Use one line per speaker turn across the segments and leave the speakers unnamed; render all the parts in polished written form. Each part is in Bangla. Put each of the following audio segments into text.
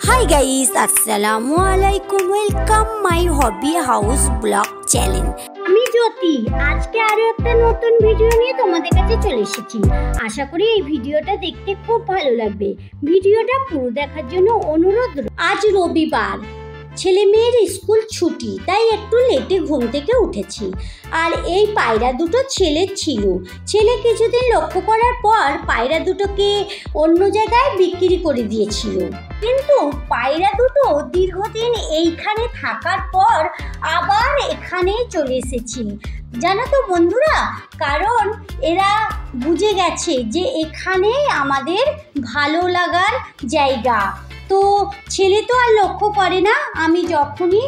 Hi guys, Assalamualaikum. Welcome my hobby house blog channel.
আমি জ্যোতি আজকে আরো একটা নতুন ভিডিও নিয়ে তোমাদের কাছে চলে এসেছি। আশা করি এই ভিডিওটা দেখতে খুব ভালো লাগবে। ভিডিওটা পুরো দেখার জন্য অনুরোধ। আজ রবিবার, ছেলে মেয়ের স্কুল ছুটি, তাই একটু লেটে ঘুম থেকে উঠেছি। আর এই পায়রা দুটো ছেলের ছিল। ছেলে কিছুদিন লক্ষ্য করার পর পায়রা দুটোকে অন্য জায়গায় বিক্রি করে দিয়েছিল, কিন্তু পায়রা দুটো দীর্ঘদিন এইখানে থাকার পর আবার এখানে চলে এসেছি। জানো তো বন্ধুরা, কারণ এরা বুঝে গেছে যে এখানে আমাদের ভালো লাগার জায়গা। তো ছেলে তো আর লক্ষ্য করে না, আমি যখনই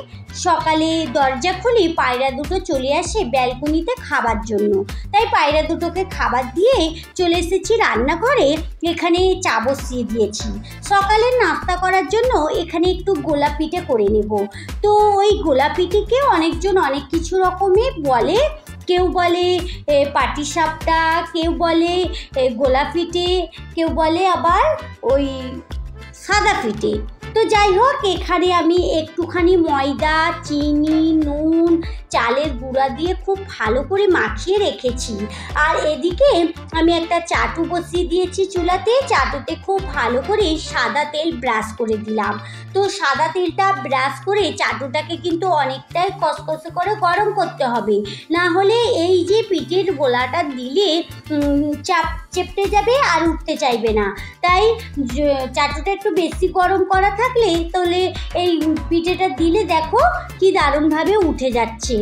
সকালে দরজা খুলি পায়রা দুটো চলে আসে ব্যালকনিতে খাবার জন্য। তাই পায়রা দুটোকে খাবার দিয়ে চলে এসেছি রান্নাঘরে। এখানে চা বসিয়ে দিয়েছি। সকালের নাস্তা করার জন্য এখানে একটু গোলা পিঠে করে নেব। তো ওই গোলা পিঠেকে অনেকজন অনেক কিছু রকমের বলে। কেউ বলে পাটিসাপটা, কেউ বলে গোলা পিঠে, কেউ বলে আবার ওই সাদা পিঠে। তো যাই হোক, এখানে আমি একটুখানি ময়দা, চিনি, নুন, চালের গুঁড়া দিয়ে খুব ভালো করে মাখিয়ে রেখেছি। আর এদিকে আমি একটা চাটু বসিয়ে দিয়েছি চুলাতে। চাটুতে খুব ভালো করে সাদা তেল ব্রাশ করে দিলাম। তো সাদা তেলটা ব্রাশ করে চাটুটাকে কিন্তু অনেকটাই কসকসে করে গরম করতে হবে, না হলে এই যে পিঠের গোলাটা দিলে চেপটে যাবে আর উঠতে চাইবে না। তাই চাটুটা একটু বেশি গরম করা থাকলে তাহলে এই পিঠেটা দিলে দেখো কি দারুণভাবে উঠে যাচ্ছে।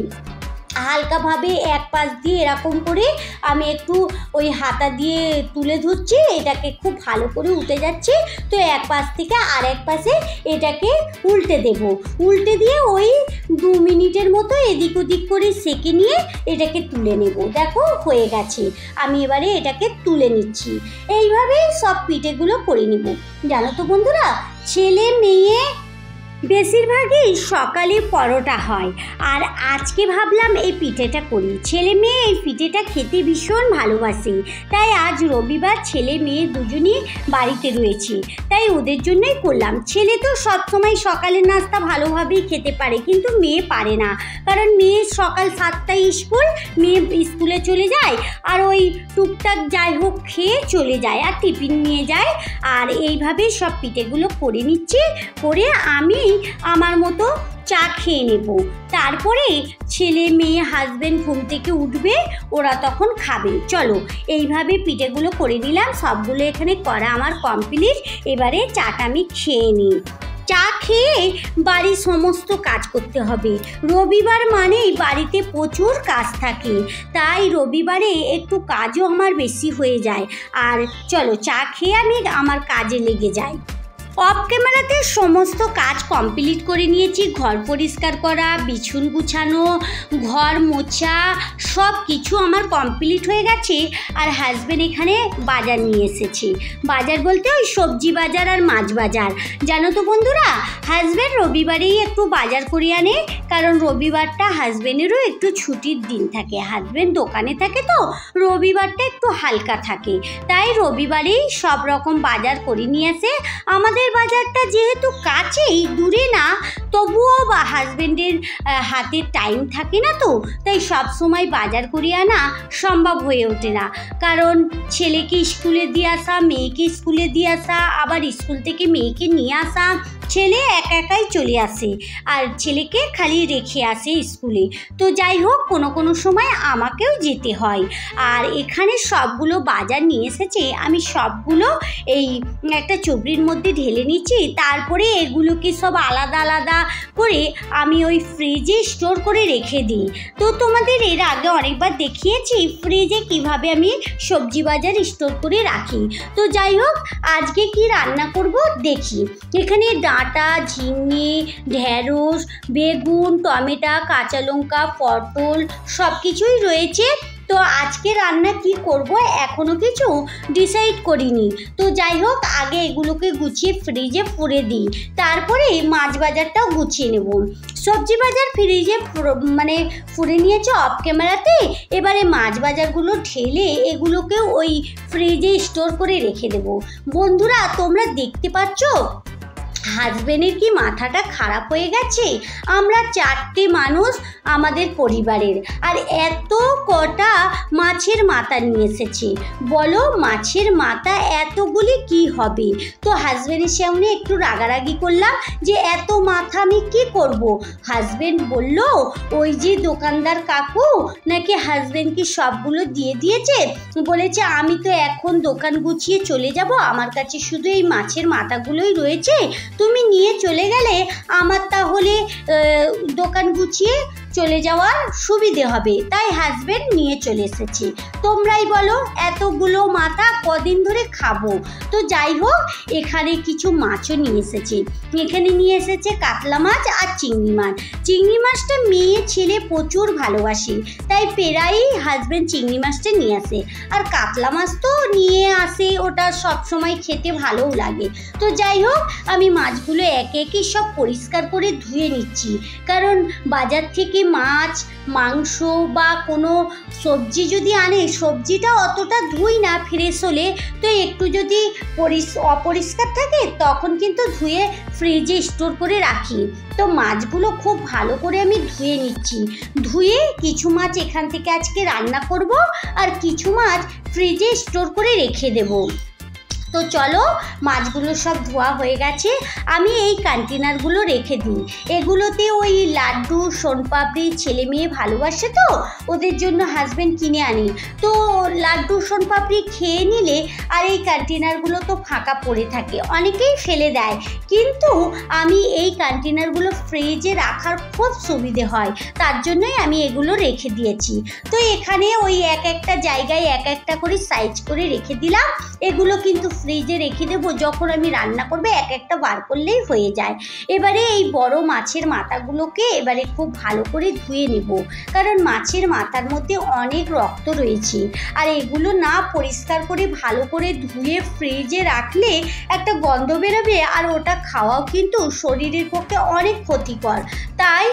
হালকাভাবে এক পাশ দিয়ে এরকম করে আমি একটু ওই হাতা দিয়ে তুলে ধরছি, এটাকে খুব ভালো করে উঠে যাচ্ছে। তো এক পাশ থেকে আর এক পাশে এটাকে উল্টে দেব। উল্টে দিয়ে ওই 2 মিনিটের মতো এদিক ওদিক করে সেঁকে নিয়ে এটাকে তুলে নেব। দেখো হয়ে গেছে, আমি এবারে এটাকে তুলে নিচ্ছি। এইভাবেই সব পিঠেগুলো করে নেব। জানো তো বন্ধুরা, ছেলে মেয়ে বেশিরভাগই সকালে পরোটা হয়, আর আজকে ভাবলাম এই পিঠেটা করি। ছেলে মেয়ে এই পিঠেটা খেতে ভীষণ ভালোবাসে, তাই আজ রবিবার ছেলে মেয়ে দুজনই বাড়িতে রয়েছে, তাই ওদের জন্যই করলাম। ছেলে তো সবসময় সকালের নাস্তা ভালোভাবেই খেতে পারে, কিন্তু মেয়ে পারে না, কারণ মেয়ে সকাল 7টায় স্কুল, মেয়ে স্কুলে চলে যায় আর ওই টুকটাক যাই হোক খেয়ে চলে যায় আর টিফিন নিয়ে যায়। আর এইভাবে সব পিঠেগুলো করে নিচ্ছি, করে আমি আমার মতো চা খেয়ে নেব। তারপরে ছেলে মেয়ে হাজবেন্ড ঘুম থেকে উঠবে, ওরা তখন খাবে। চলো এইভাবে পিঠেগুলো করে নিলাম, সবগুলো এখানে করা আমার কমপ্লিট। এবারে চাটা আমি খেয়ে নিই। চা খেয়ে বাড়ির সমস্ত কাজ করতে হবে। রবিবার মানেই বাড়িতে প্রচুর কাজ থাকে, তাই রবিবারে একটু কাজও আমার বেশি হয়ে যায়। আর চলো চা খেয়ে আমি আমার কাজে লেগে যাই। অফ ক্যামেরাতে সমস্ত কাজ কমপ্লিট করে নিয়েছি। ঘর পরিষ্কার করা, বিছুন গুছানো, ঘর মোছা সব কিছু আমার কমপ্লিট হয়ে গেছে। আর হাজব্যান্ড এখানে বাজার নিয়ে এসেছে। বাজার বলতে ওই সবজি বাজার আর মাছ বাজার। জানো তো বন্ধুরা, হাজব্যান্ড রবিবারেই একটু বাজার করে আনে, কারণ রবিবারটা হাজব্যান্ডেরও একটু ছুটির দিন থাকে। হাজব্যান্ড দোকানে থাকে, তো রবিবারটা একটু হালকা থাকে, তাই রবিবারেই সব রকম বাজার করে নিয়ে আসে। আমাদের বাজারটা যেহেতু কাছেই, দূরে না, তবুও বা হাজবেন্ডের হাতে টাইম থাকে না, তো তাই সব সময় বাজার করে আনা সম্ভব হয়ে ওঠে না। কারণ ছেলেকে স্কুলে দিয়ে আসা, মেয়েকে স্কুলে দিয়ে আসা, আবার স্কুল থেকে মেয়েকে নিয়ে আসা, ছেলে একা একাই চলে আসে আর ছেলেকে খালি রেখে আসে স্কুলে। তো যাই হোক, কোনো সময় আমাকেও যেতে হয়। আর এখানে সবগুলো বাজার নিয়ে এসেছে, আমি সবগুলো এই একটা চবড়ির মধ্যে ঢেলে নিচ্ছি। তারপরে এগুলোকে সব আলাদা আলাদা করে আমি ওই ফ্রিজে স্টোর করে রেখে দিই। তো তোমাদের এর আগে অনেকবার দেখিয়েছি ফ্রিজে কিভাবে আমি সবজি বাজার স্টোর করে রাখি। তো যাই হোক, আজকে কি রান্না করব দেখি। এখানে ডাঁটা, ঝিঙে, ঢেঁড়স, বেগুন, টমেটো, কাঁচা লঙ্কা, পটল সব কিছুই রয়েছে। তো আজকে রান্না কি করব এখনো কিছু ডিসাইড করিনি। তো যাই হোক, আগে এগুলোকে গুছিয়ে ফ্রিজে পুরে দিই, তারপরে মাছ বাজারটাও গুছিয়ে নেব। সবজি বাজার ফ্রিজে পুরে নিয়েছে অফ ক্যামেরাতে। এবারে মাছ বাজারগুলো ঢেলে এগুলোকে ওই ফ্রিজে স্টোর করে রেখে দেব। বন্ধুরা, তোমরা দেখতে পাচ্ছ হাজবেন্ডের কি মাথাটা খারাপ হয়ে গেছে? আমরা 4টে মানুষ আমাদের পরিবারের, আর এত কটা মাছের মাথা নিয়ে এসেছে। বলো মাছের মাথা এতগুলি কি হবে? তো হাজবেন্ডের সামনে একটু রাগারাগি করলাম যে এত মাথা আমি কি করব। হাজবেন্ড বলল ওই যে দোকানদার কাকু নাকি হাজবেন্ডকে সবগুলো দিয়ে দিয়েছে, বলেছে আমি তো এখন দোকান গুছিয়ে চলে যাব, আমার কাছে শুধু এই মাছের মাথাগুলোই রয়েছে, তুমি নিয়ে চলে গেলে আমার তাহলে দোকান গুছিয়ে চলে যাওয়ার সুবিধে হবে, তাই হাজবেন্ড নিয়ে চলে এসেছি। তোমরাই বলো এতগুলো মাথা কদিন ধরে খাবো। তো যাই হোক, এখানে কিছু মাছও নিয়ে এসেছি। এখানে নিয়ে এসেছে কাতলা মাছ আর চিংড়ি মাছ। চিংড়ি মাছটা মেয়ে ছেলে প্রচুর ভালোবাসে, তাই প্রায়ই হাজবেন্ড চিংড়ি মাছটা নিয়ে আসে। আর কাতলা মাছ তো নিয়ে আসে, ওটা সব সময় খেতে ভালোও লাগে। তো যাই হোক, আমি মাছগুলো একে একে সব পরিষ্কার করে ধুয়ে নিচ্ছি, কারণ বাজার থেকে মাছ মাংস বা কোনো সবজি যদি আনে, সবজিটা অতটা ধুই না ফ্রেশ হলে, তো একটু যদি অপরিষ্কার থাকে তখন কিন্তু ধুয়ে ফ্রিজে স্টোর করে রাখি। তো মাছগুলো খুব ভালো করে আমি ধুয়ে নিচ্ছি। ধুয়ে কিছু মাছ এখান থেকে আজকে রান্না করব, আর কিছু মাছ ফ্রিজে স্টোর করে রেখে দেবো। তো চলো, মাছগুলো সব ধোয়া হয়ে গেছে, আমি এই কন্টেনারগুলো রেখে দিই। এগুলোতে ওই লাড্ডু সোনপাপড়ি ছেলে মেয়ে ভালোবাসে, তো ওদের জন্য হাজবেন্ড কিনে আনি। তো লাড্ডু সোনপাপড়ি খেয়ে নিলে আর এই কন্টেনারগুলো তো ফাঁকা পড়ে থাকে, অনেকেই ফেলে দেয়, কিন্তু আমি এই কন্টেনারগুলো ফ্রিজে রাখার খুব সুবিধে হয়, তার জন্যই আমি এগুলো রেখে দিয়েছি। তো এখানে ওই এক একটা জায়গায় এক একটা করে সাইজ করে রেখে দিলাম। এগুলো কিন্তু ফ্রিজে রেখে দেবো, যখন আমি রান্না করবে এক একটা বার করলেই হয়ে যায়। এবারে এই বড় মাছের মাথাগুলোকে এবারে খুব ভালো করে ধুয়ে নেব, কারণ মাছের মাথার মধ্যে অনেক রক্ত রয়েছে, আর এগুলো না পরিষ্কার করে ভালো করে ধুয়ে ফ্রিজে রাখলে একটা গন্ধ বেরোবে, আর ওটা খাওয়াও কিন্তু শরীরের পক্ষে অনেক ক্ষতিকর। তাই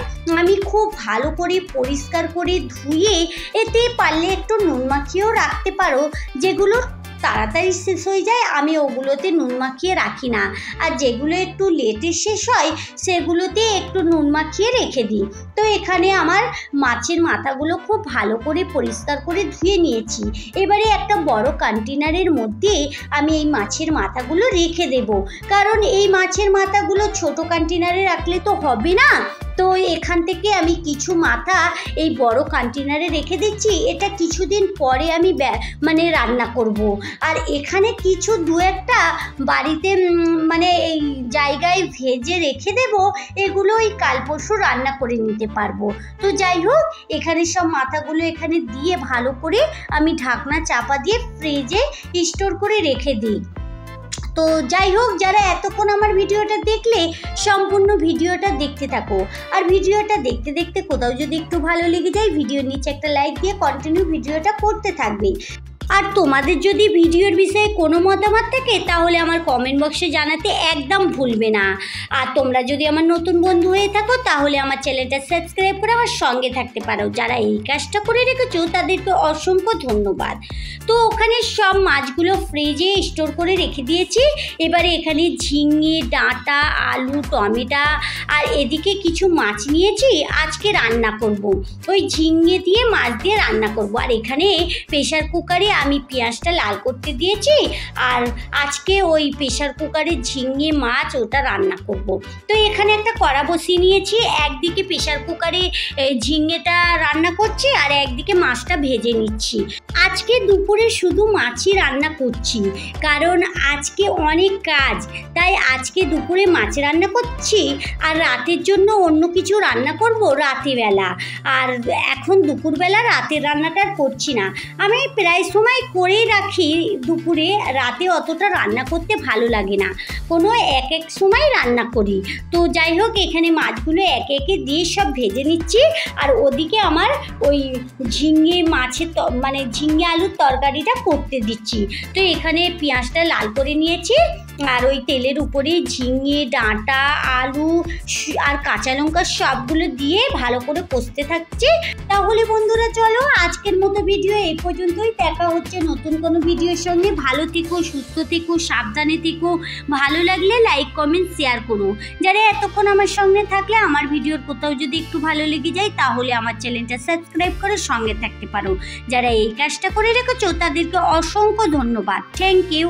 আমি খুব ভালো করে পরিষ্কার করে ধুয়ে, এতে পারলে একটু নুন মাখিয়েও রাখতে পারো, যেগুলোর তাড়াতাড়ি শেষ হয়ে যায় আমি ওগুলোতে নুন মাখিয়ে রাখি না, আর যেগুলো একটু লেটে শেষ হয় সেগুলোতে একটু নুন মাখিয়ে রেখে দিই। তো এখানে আমার মাছের মাথাগুলো খুব ভালো করে পরিষ্কার করে ধুয়ে নিয়েছি। এবারে একটা বড় কন্টেনারের মধ্যে আমি এই মাছের মাথাগুলো রেখে দেব, কারণ এই মাছের মাথাগুলো ছোট কন্টেনারে রাখলে তো হবে না। তো এখান থেকে আমি কিছু মাথা এই বড় কন্টেনারে রেখে দিচ্ছি, এটা কিছুদিন পরে আমি রান্না করব। আর এখানে কিছু দু একটা বাড়িতে এই জায়গায় ভেজে রেখে দেব, এগুলো ওই কাল পরশু রান্না করে নিতে পারবো। তো যাই হোক, এখানে সব মাথাগুলো এখানে দিয়ে ভালো করে আমি ঢাকনা চাপা দিয়ে ফ্রিজে স্টোর করে রেখে দিই। তো যাই হোক, যারা এতক্ষণ আমার ভিডিওটা দেখলে সম্পূর্ণ ভিডিওটা দেখতে থাকো, আর ভিডিওটা দেখতে দেখতে কোথাও যদি একটু ভালো লেগে যায় ভিডিওর নিচে একটা লাইক দিয়ে কন্টিনিউ ভিডিওটা করতে থাকবে। আর তোমাদের যদি ভিডিওর বিষয়ে কোনো মতামত থাকে তাহলে আমার কমেন্ট বক্সে জানাতে একদম ভুলবে না। আর তোমরা যদি আমার নতুন বন্ধু হয়ে থাকো তাহলে আমার চ্যানেলটা সাবস্ক্রাইব করে আমার সঙ্গে থাকতে পারো। যারা এই কাজটা করে রেখেছো তাদেরকে অসংখ্য ধন্যবাদ। তো ওখানে সব মাছগুলো ফ্রিজে স্টোর করে রেখে দিয়েছি। এবারে এখানে ঝিঙে, ডাঁটা, আলু, টমেটো আর এদিকে কিছু মাছ নিয়েছি, আজকে রান্না করব। ওই ঝিঙে দিয়ে মাছ দিয়ে রান্না করব। আর এখানে প্রেশার কুকারে আমি পেঁয়াজটা লাল করতে দিয়েছি, আর আজকে ওই প্রেশার কুকারে ঝিঙে মাছ ওটা রান্না করব। তো এখানে একটা কড়া বসিয়ে নিয়েছি, একদিকে প্রেশার কুকারে ঝিঙেটা রান্না করছি আর একদিকে মাছটা ভেজে নিচ্ছি। আজকে দুপুরে শুধু মাছই রান্না করছি, কারণ আজকে অনেক কাজ, তাই আজকে দুপুরে মাছ রান্না করছি আর রাতের জন্য অন্য কিছু রান্না করব রাতেরবেলা। আর এখন দুপুরবেলা রাতের রান্নাটা করছি না, আমি প্রায় সময় করেই রাখি দুপুরে, রাতে অতটা রান্না করতে ভালো লাগে না, কোনো এক এক সময় রান্না করি। তো যাই হোক, এখানে মাছগুলো একে একে দিয়ে সব ভেজে নিচ্ছি, আর ওদিকে আমার ওই ঝিঙে মাছের ঝিঙে আলুর তরকারিটা করতে দিচ্ছি। তো এখানে পেঁয়াজটা লাল করে নিয়েছি, আর ওই তেলের উপরে ঝিঙে, ডাঁটা, আলু আর কাঁচা লঙ্কা সবগুলো দিয়ে ভালো করে কষতে থাকছে। তাহলে বন্ধুরা চলো আজকের মতো ভিডিও এই পর্যন্তই। দেখা হচ্ছে নতুন কোনো ভিডিওর সঙ্গে। ভালো থেকো, সুস্থ থেকো, সাবধানে থেকো। ভালো লাগলে লাইক কমেন্ট শেয়ার করো। যারা এতক্ষণ আমার সঙ্গে থাকলে আমার ভিডিওর কোথাও যদি একটু ভালো লেগে যায় তাহলে আমার চ্যানেলটা সাবস্ক্রাইব করে সঙ্গে থাকতে পারো। যারা এই কাজটা করে রেখেছো তাদেরকে অসংখ্য ধন্যবাদ। Thank you.